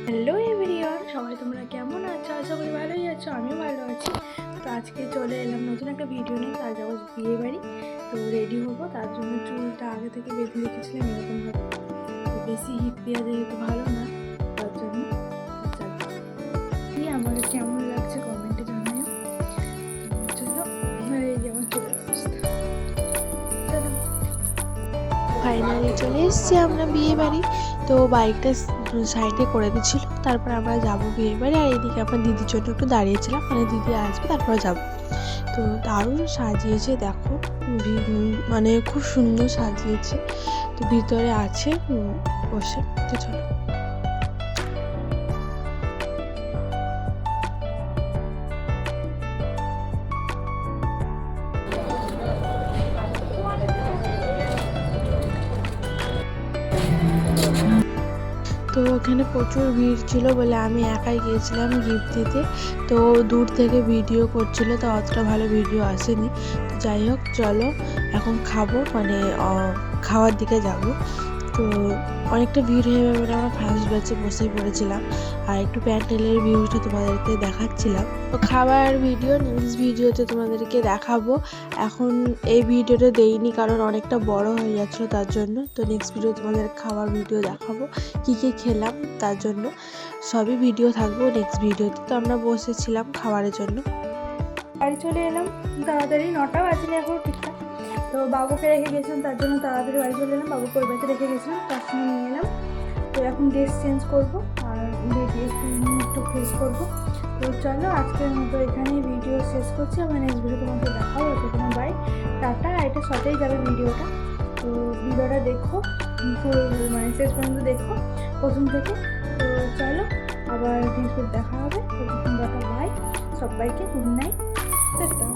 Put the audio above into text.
Hello everyone, সবাই তোমরা কেমন আছো? আশা করি ভালোই আছো, আমিও ভালো আছি। তো আজকে চলে এলাম নতুন একটা ভিডিও নিয়ে। তার যাবো বিয়ে বাড়ি, তো রেডি হবো। তার জন্য চুলটা আগে থেকে বেঁধে রেখেছিলাম এরকমভাবে। তো বেশি হিট দেওয়া যেহেতু ভালো না, তার জন্য আমার কেমন লাগছে কমেন্টে জানাও। তো চলো, এই যে আমার চুলের অবস্থা। চলো, ফাইনালি চলে এসেছি আমরা বিয়ে বাড়ি। তো বাইকটা সাইডে করে দিচ্ছিল, তারপর আমরা যাবো বিয়ে বাড়ি। আর এদিকে আমার দিদির জন্য একটু দাঁড়িয়েছিলাম, মানে দিদি আসবে তারপরে যাব। তো দারুণ সাজিয়েছে দেখো, মানে খুব সুন্দর সাজিয়েছে। তো ভিতরে আছে বসে। তো চলো। তো ওখানে প্রচুর ভিড় ছিল বলে আমি একাই গিয়েছিলাম গিফট দিতে। তো দূর থেকে ভিডিও করছিল, তো অতটা ভালো ভিডিও আসেনি। তো যাই হোক, চলো এখন খাবো, মানে খাওয়ার দিকে যাব। তো অনেকটা ভিড় হয়ে যাবে, আমরা ফার্স্ট ব্যাচে বসে পড়েছিলাম। আর একটু প্যান্ডেলের ভিউটা তোমাদেরকে দেখাচ্ছিলাম। তো খাবার ভিডিও নেক্সট ভিডিওতে তোমাদেরকে দেখাবো। এখন এই ভিডিওটা দেইনি কারণ অনেকটা বড় হয়ে যাচ্ছিলো তার জন্য। তো নেক্সট ভিডিও তোমাদের খাবার ভিডিও দেখাবো, কী কী খেলাম তার জন্য সবই ভিডিও থাকবো নেক্সট ভিডিওতে। তো আমরা বসেছিলাম খাবারের জন্য। বাড়ি চলে এলাম তাড়াতাড়ি, 9টা বাজলে এখন ঠিকঠাক। তো বাবুকে রেখে গেছিলাম, তার জন্য তাড়াতাড়ি বাড়ি চলে এলাম। বাবুকে ওই বাড়িতে রেখে গেছিলাম, তার সঙ্গে নিয়ে এলাম। তো এখন ড্রেস চেঞ্জ করবো আর একটু ফ্রেশ করবো। তো চলো, আজকের মতো এখানেই ভিডিও শেষ করছি। আমার নেক্সট ভিডিও তোমাকে দেখাবো। তো তোমার বাই টাটা। এটা সাথেই যাবে ভিডিওটা। তো ভিডিওটা দেখো, মানে শেষ পর্যন্ত দেখো প্রথম থেকে। তো চলো, আবার নেক্সট দেখা হবে। তো টাটা, বাই সবাইকে, গুড নাইট, টাটা।